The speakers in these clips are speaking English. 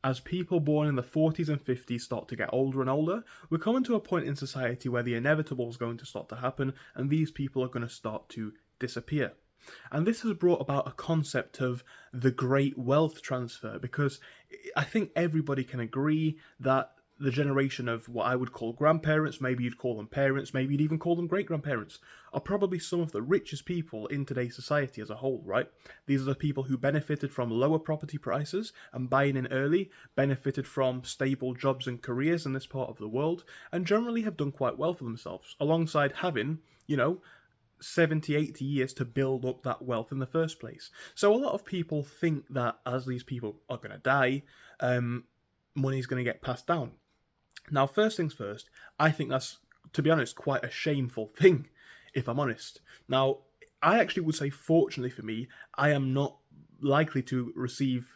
As people born in the 40s and 50s start to get older and older, we're coming to a point in society where the inevitable is going to start to happen, and these people are going to start to disappear. And this has brought about a concept of the great wealth transfer because I think everybody can agree that the generation of what I would call grandparents, maybe you'd call them parents, maybe you'd even call them great grandparents, are probably some of the richest people in today's society as a whole, right? These are the people who benefited from lower property prices and buying in early, benefited from stable jobs and careers in this part of the world, and generally have done quite well for themselves, alongside having, 70, 80 years to build up that wealth in the first place. So a lot of people think that as these people are going to die, money's going to get passed down. Now, first things first, I think that's, to be honest, quite a shameful thing, if I'm honest. Now, I actually would say, fortunately for me, I am not likely to receive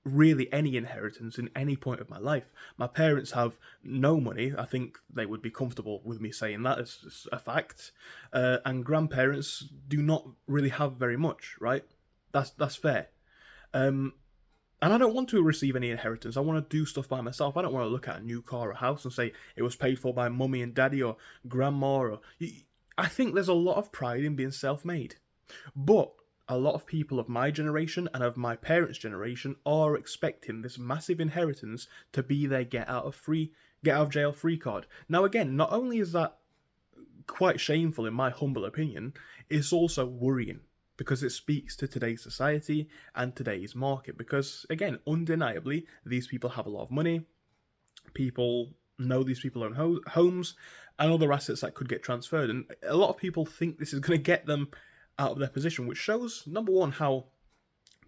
really any inheritance in any point of my life. My parents have no money. I think they would be comfortable with me saying that as a fact. And grandparents do not really have very much, right? That's fair. Um, and I don't want to receive any inheritance. I want to do stuff by myself. I don't want to look at a new car or house and say it was paid for by mummy and daddy or grandma. I think there's a lot of pride in being self-made. But a lot of people of my generation and of my parents' generation are expecting this massive inheritance to be their get out of jail free card. Now again, not only is that quite shameful in my humble opinion, it's also worrying because it speaks to today's society and today's market. Because again, undeniably, these people have a lot of money. People know these people own homes and other assets that could get transferred. And a lot of people think this is going to get them out of their position, which shows, number one, how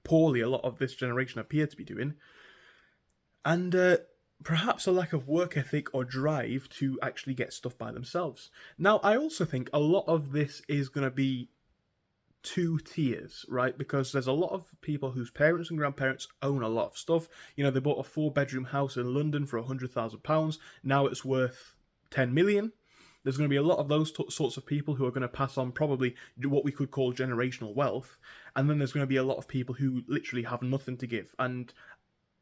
poorly a lot of this generation appear to be doing, and perhaps a lack of work ethic or drive to actually get stuff by themselves. Now, I also think a lot of this is going to be two tiers, right? Because there's a lot of people whose parents and grandparents own a lot of stuff. They bought a 4-bedroom house in London for £100,000. Now it's worth 10 million. There's going to be a lot of those sorts of people who are going to pass on probably what we could call generational wealth. And then there's going to be a lot of people who literally have nothing to give. And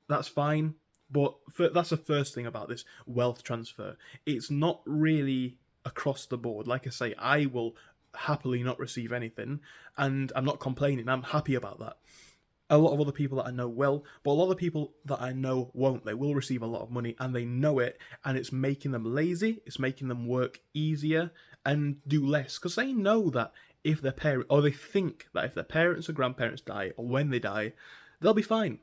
that's fine. But that's the first thing about this wealth transfer. It's not really across the board. Like I say, I will happily not receive anything, and I'm not complaining. I'm happy about that. A lot of other people that I know will, but a lot of people that I know won't. They will receive a lot of money, and they know it, and it's making them lazy. It's making them work easier and do less, because they know that if their parent, or they think that if their parents or grandparents die, or when they die, they'll be fine.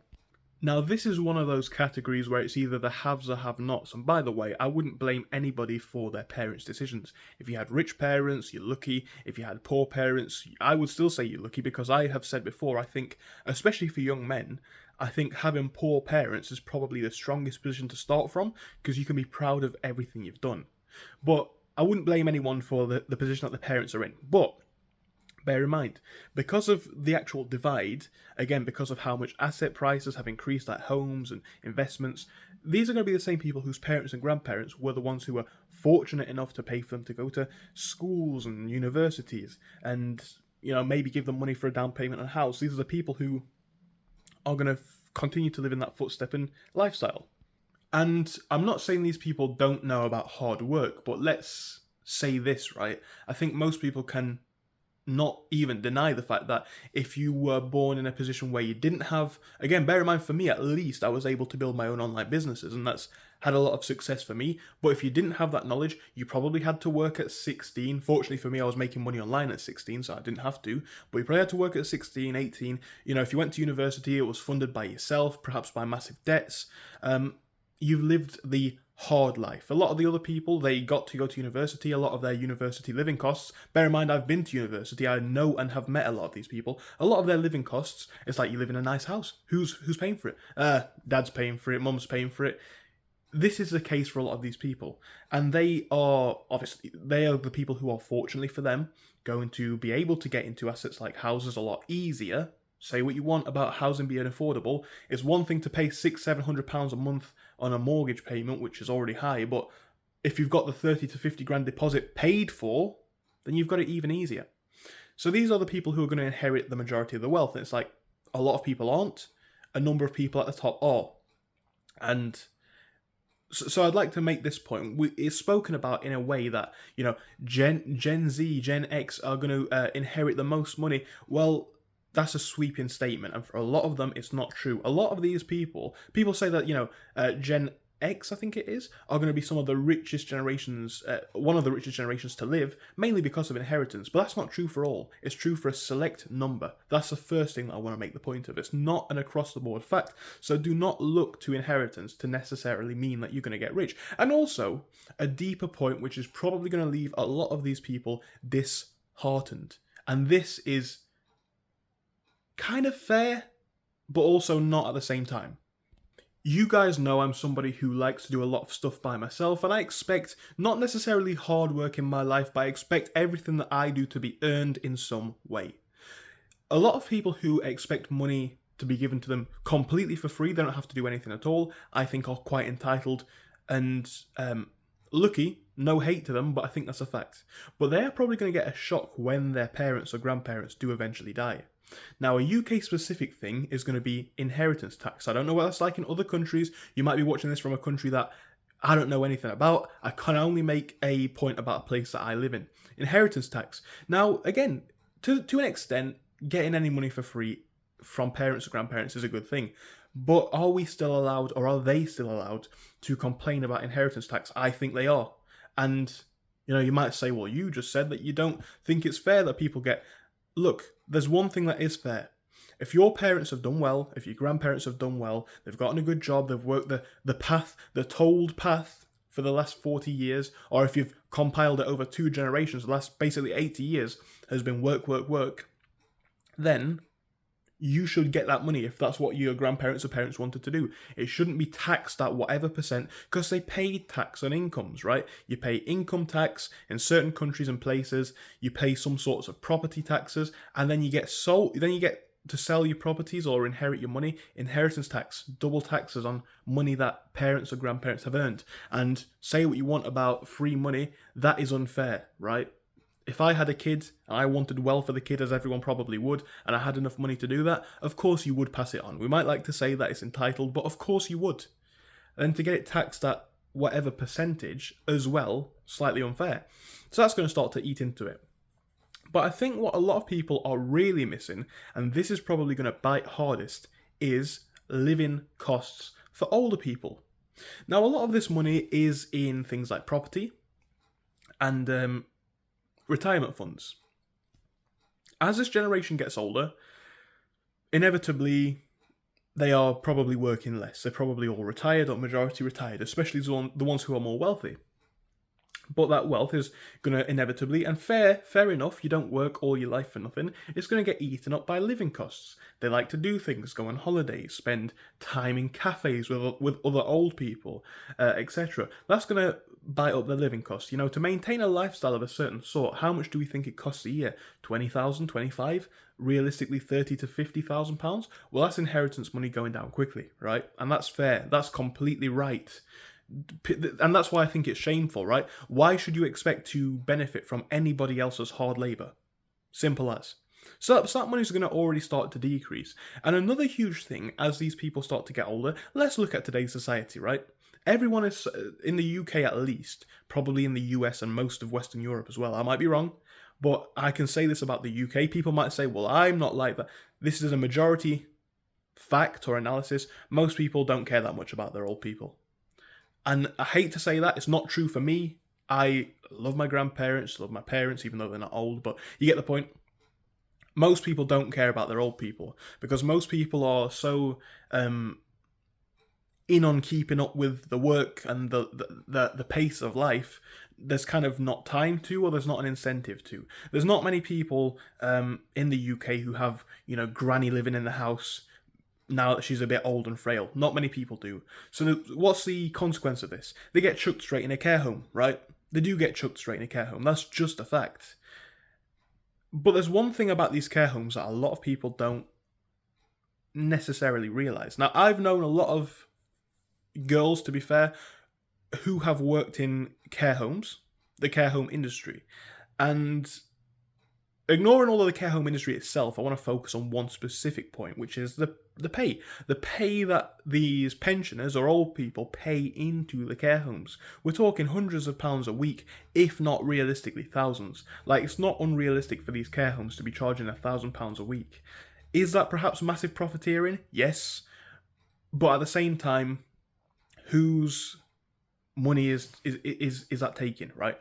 Now, this is one of those categories where it's either the haves or have-nots. And by the way, I wouldn't blame anybody for their parents' decisions. If you had rich parents, you're lucky. If you had poor parents, I would still say you're lucky, because I have said before, I think, especially for young men, I think having poor parents is probably the strongest position to start from, because you can be proud of everything you've done. But I wouldn't blame anyone for the position that the parents are in. But bear in mind, because of the actual divide, again, because of how much asset prices have increased at homes and investments, these are going to be the same people whose parents and grandparents were the ones who were fortunate enough to pay for them to go to schools and universities and, maybe give them money for a down payment on a house. These are the people who are going to continue to live in that footstep and lifestyle. And I'm not saying these people don't know about hard work, but let's say this, right? I think most people can not even deny the fact that if you were born in a position where you didn't have, again, bear in mind, for me at least, I was able to build my own online businesses, and that's had a lot of success for me. But if you didn't have that knowledge, you probably had to work at 16. Fortunately for me, I was making money online at 16, so I didn't have to. But you probably had to work at 16, 18. If you went to university, it was funded by yourself, perhaps by massive debts. You've lived the hard life. A lot of the other people, they got to go to university. A lot of their university living costs, bear in mind, I've been to university, I know and have met a lot of these people. A lot of their living costs, it's like you live in a nice house. Who's paying for it? Dad's paying for it, mum's paying for it. This is the case for a lot of these people, and they are the people who are, fortunately for them, going to be able to get into assets like houses a lot easier. Say what you want about housing being affordable. It's one thing to pay £600-700 a month on a mortgage payment, which is already high, but if you've got the 30 to 50 grand deposit paid for, then you've got it even easier. So these are the people who are going to inherit the majority of the wealth, and it's like a lot of people aren't, a number of people at the top are. And so I'd like to make this point. It's spoken about in a way that, Gen Z, Gen X are going to inherit the most money. Well, that's a sweeping statement, and for a lot of them, it's not true. A lot of these people say that, Gen X, I think it is, are going to be some of the richest generations, one of the richest generations to live, mainly because of inheritance. But that's not true for all. It's true for a select number. That's the first thing that I want to make the point of. It's not an across the board fact. So do not look to inheritance to necessarily mean that you're going to get rich. And also, a deeper point, which is probably going to leave a lot of these people disheartened. And this is kind of fair, but also not at the same time. You guys know I'm somebody who likes to do a lot of stuff by myself, and I expect not necessarily hard work in my life, but I expect everything that I do to be earned in some way. A lot of people who expect money to be given to them completely for free, they don't have to do anything at all, I think are quite entitled and lucky. No hate to them, but I think that's a fact. But they are probably going to get a shock when their parents or grandparents do eventually die. Now, a UK specific thing is going to be inheritance tax. I don't know what that's like in other countries. You might be watching this from a country that I don't know anything about. I can only make a point about a place that I live in. Inheritance tax. Now, again, to an extent, getting any money for free from parents or grandparents is a good thing. But are we still allowed, or are they still allowed, to complain about inheritance tax? I think they are. And, you might say, well, you just said that you don't think it's fair that people get... Look, there's one thing that is fair. If your parents have done well, if your grandparents have done well, they've gotten a good job, they've worked the path, the told path for the last 40 years, or if you've compiled it over 2 generations, the last basically 80 years has been work, then you should get that money if that's what your grandparents or parents wanted to do. It shouldn't be taxed at whatever percent, because they pay tax on incomes, right? You pay income tax in certain countries and places, you pay some sorts of property taxes, and then you get to sell your properties or inherit your money. Inheritance tax, double taxes on money that parents or grandparents have earned. And say what you want about free money, that is unfair, right? If I had a kid and I wanted well for the kid, as everyone probably would, and I had enough money to do that, of course you would pass it on. We might like to say that it's entitled, but of course you would. And to get it taxed at whatever percentage as well, slightly unfair. So that's going to start to eat into it. But I think what a lot of people are really missing, and this is probably going to bite hardest, is living costs for older people. Now, a lot of this money is in things like property and retirement funds. As this generation gets older, inevitably they are probably working less. They're probably all retired or majority retired, especially the ones who are more wealthy. But that wealth is going to inevitably, and fair enough, you don't work all your life for nothing, it's going to get eaten up by living costs. They like to do things, go on holidays, spend time in cafes with other old people, etc. That's going to bite up their living costs. To maintain a lifestyle of a certain sort, how much do we think it costs a year? 20,000, 25? Realistically, 30 to 50,000 pounds? Well, that's inheritance money going down quickly, right? And that's fair. That's completely right. And that's why I think it's shameful, right? Why should you expect to benefit from anybody else's hard labour? Simple as. So that money's going to already start to decrease. And another huge thing, as these people start to get older, let's look at today's society, right? Everyone is, in the UK at least, probably in the US and most of Western Europe as well. I might be wrong, but I can say this about the UK. People might say, well, I'm not like that. This is a majority fact or analysis. Most people don't care that much about their old people. And I hate to say that, it's not true for me. I love my grandparents, love my parents, even though they're not old, but you get the point. Most people don't care about their old people, because most people are so in on keeping up with the work and the pace of life, there's kind of not time to, or there's not an incentive to. There's not many people in the UK who have, granny living in the house now that she's a bit old and frail. Not many people do. So what's the consequence of this? They get chucked straight in a care home, right? They do get chucked straight in a care home. That's just a fact. But there's one thing about these care homes that a lot of people don't necessarily realise. Now, I've known a lot of girls, to be fair, who have worked in care homes, the care home industry. And ignoring all of the care home industry itself, I want to focus on one specific point, which is the the pay that these pensioners or old people pay into the care homes. We're talking hundreds of pounds a week, if not realistically thousands. Like, it's not unrealistic for these care homes to be charging £1,000 a week. Is that perhaps massive profiteering? Yes, but at the same time, whose money is that taking, right?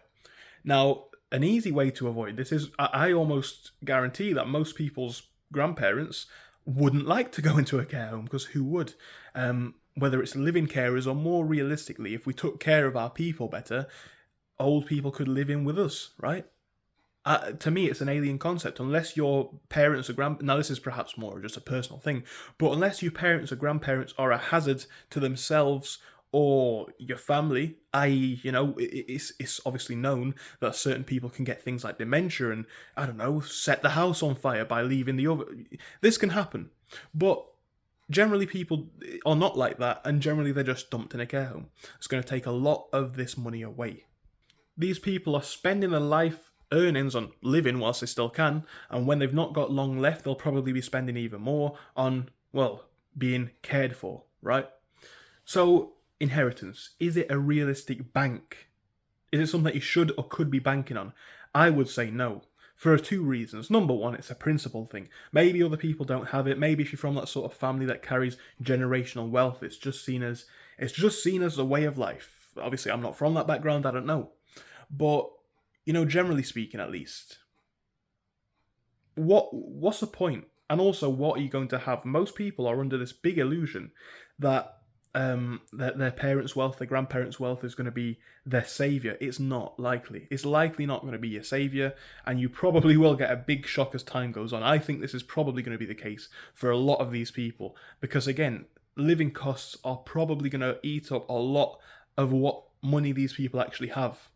Now, an easy way to avoid this is I almost guarantee that most people's grandparents wouldn't like to go into a care home, because who would? Whether it's living carers or, more realistically, if we took care of our people better, old people could live in with us, right? To me, it's an alien concept. Unless your parents or now this is perhaps more just a personal thing, but unless your parents or grandparents are a hazard to themselves or your family, i.e., it's obviously known that certain people can get things like dementia and, I don't know, set the house on fire by leaving the oven. This can happen, but generally people are not like that, and generally they're just dumped in a care home. It's going to take a lot of this money away. These people are spending their life earnings on living whilst they still can, and when they've not got long left, they'll probably be spending even more on, well, being cared for, right? So, inheritance, is it a realistic bank? Is it something that you should or could be banking on? I would say no. For two reasons. Number one, it's a principle thing. Maybe other people don't have it. Maybe if you're from that sort of family that carries generational wealth, it's just seen as a way of life. Obviously, I'm not from that background, I don't know. But, generally speaking, at least, what's the point? And also, what are you going to have? Most people are under this big illusion that their parents' wealth, their grandparents' wealth is going to be their savior. It's not likely. It's likely not going to be your savior, and you probably will get a big shock as time goes on. I think this is probably going to be the case for a lot of these people, because again, living costs are probably going to eat up a lot of what money these people actually have.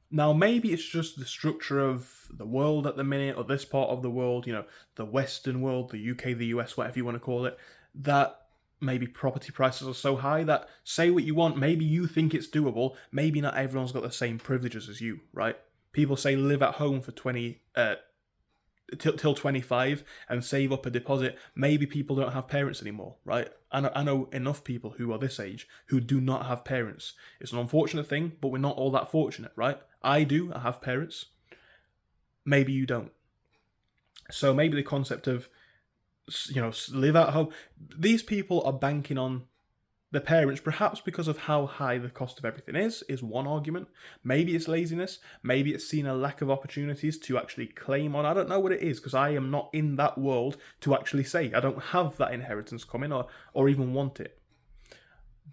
Now, maybe it's just the structure of the world at the minute, or this part of the world, the Western world, the UK, the US, whatever you want to call it, that maybe property prices are so high that, say what you want, maybe you think it's doable, maybe not everyone's got the same privileges as you, right? People say live at home for 20, till 25 and save up a deposit. Maybe people don't have parents anymore, right? I know enough people who are this age who do not have parents. It's an unfortunate thing, but we're not all that fortunate, right? I have parents. Maybe you don't. So maybe the concept of, live at home. These people are banking on the parents, perhaps because of how high the cost of everything is one argument. Maybe it's laziness. Maybe it's seen a lack of opportunities to actually claim on. I don't know what it is, because I am not in that world to actually say. I don't have that inheritance coming, or even want it.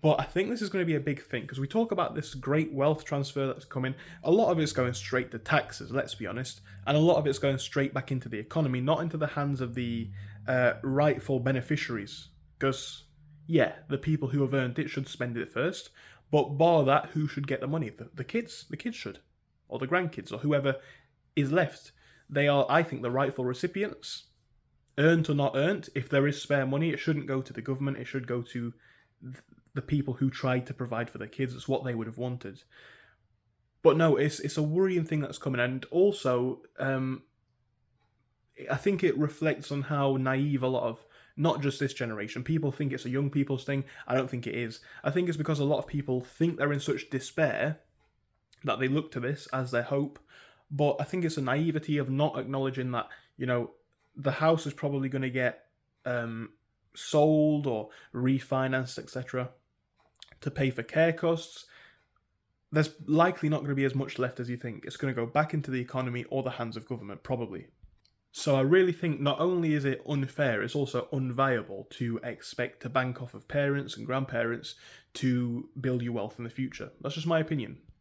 But I think this is going to be a big thing, because we talk about this great wealth transfer that's coming. A lot of it's going straight to taxes, let's be honest, and a lot of it's going straight back into the economy, not into the hands of the rightful beneficiaries. Because, yeah, the people who have earned it should spend it first, but bar that, who should get the money? The kids. The kids should, or the grandkids, or whoever is left. They are, I think, the rightful recipients. Earned or not earned, if there is spare money, it shouldn't go to the government, it should go to the people who tried to provide for their kids. It's what they would have wanted. But no, it's a worrying thing that's coming, and also I think it reflects on how naive a lot of, not just this generation, people think it's a young people's thing. I don't think it is. I think it's because a lot of people think they're in such despair that they look to this as their hope. But I think it's a naivety of not acknowledging that, the house is probably going to get sold or refinanced, etc., to pay for care costs. There's likely not going to be as much left as you think. It's going to go back into the economy or the hands of government, probably. So I really think not only is it unfair, it's also unviable to expect to bank off of parents and grandparents to build your wealth in the future. That's just my opinion.